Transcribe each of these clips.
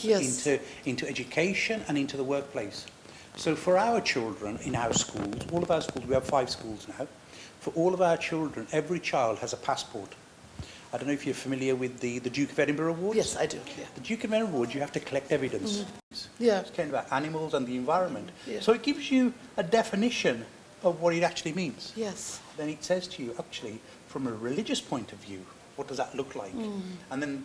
Yes. into education and into the workplace. So for our children in our schools, all of our schools, we have 5 schools now, for all of our children, every child has a passport. I don't know if you're familiar with the Duke of Edinburgh Awards. Yes, I do. Yeah. The Duke of Edinburgh Awards, you have to collect evidence. Yeah. It's kind of about animals and the environment. Yeah. So it gives you a definition of what it actually means. Yes. Then it says to you, actually, from a religious point of view, what does that look like? And then,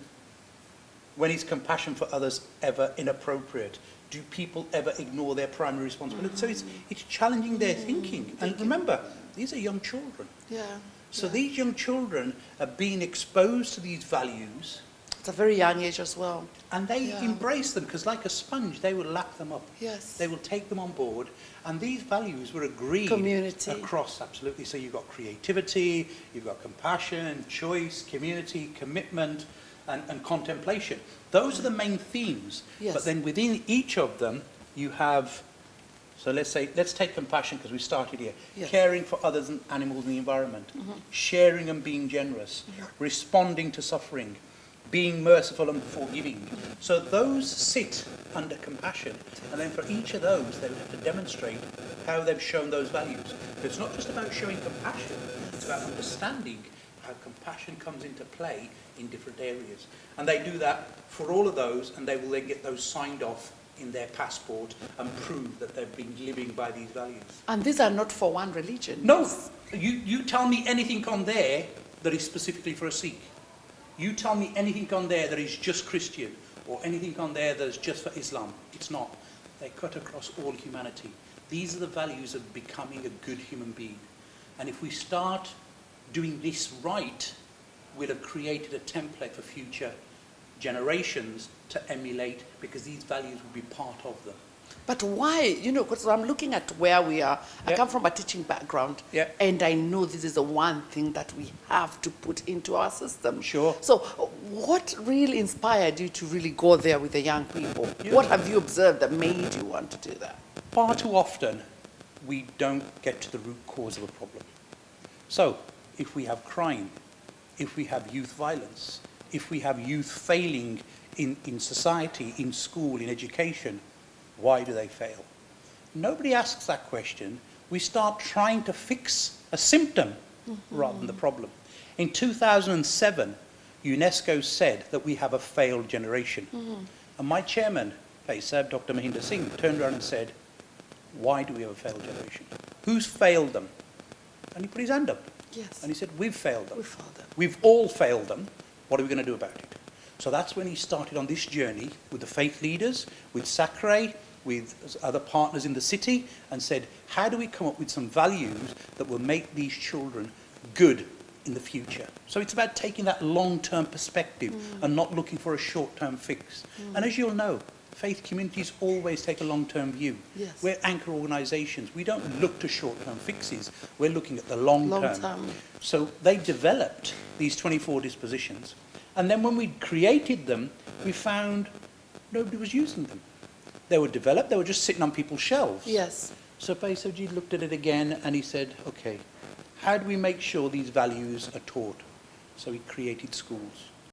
when is compassion for others ever inappropriate? Do people ever ignore their primary responsibility? So it's challenging their thinking. And remember, these are young children. Yeah. So these young children are being exposed to these values. It's a very young age as well. And they embrace them, because like a sponge, they will lap them up. Yes. They will take them on board. And these values were agreed Community. across, absolutely. So you've got creativity, you've got compassion, choice, community, commitment, and contemplation. Those are the main themes. Yes. But then within each of them, you have, so let's take compassion, because we started here. Yes. Caring for others and animals and the environment. Sharing and being generous. Responding to suffering. Being merciful and forgiving. So those sit under compassion, and then for each of those they would have to demonstrate how they've shown those values. But it's not just about showing compassion, it's about understanding how compassion comes into play in different areas. And they do that for all of those, and they will then get those signed off in their passport and prove that they've been living by these values. And these are not for one religion. No, you tell me anything on there that is specifically for a Sikh. You tell me anything on there that is just Christian, or anything on there that is just for Islam. It's not. They cut across all humanity. These are the values of becoming a good human being. And if we start doing this right, we'll have created a template for future generations to emulate, because these values will be part of them. But why? You know, because I'm looking at where we are. I Yeah. come from a teaching background. Yeah. And I know this is the one thing that we have to put into our system. Sure. So what really inspired you to really go there with the young people? Yeah. What have you observed that made you want to do that? Far too often, we don't get to the root cause of a problem. So, if we have crime, if we have youth violence, if we have youth failing in society, in school, in education, why do they fail? Nobody asks that question. We start trying to fix a symptom rather than the problem. In 2007, UNESCO said that we have a failed generation. And my chairman, Dr. Mahinder Singh, turned around and said, why do we have a failed generation? Who's failed them? And he put his hand up. Yes. And he said, we've failed them. We failed them. We've all failed them. What are we going to do about it? So that's when he started on this journey with the faith leaders, with Sacre, with other partners in the city, and said, how do we come up with some values that will make these children good in the future? So it's about taking that long-term perspective and not looking for a short-term fix. And as you'll know, faith communities always take a long-term view. Yes. We're anchor organisations. We don't look to short-term fixes. We're looking at the long-term. So they developed these 24 dispositions. And then when we created them, we found nobody was using them. They were developed, they were just sitting on people's shelves. Yes. So Baisoji looked at it again and he said, okay, how do we make sure these values are taught? So he created schools.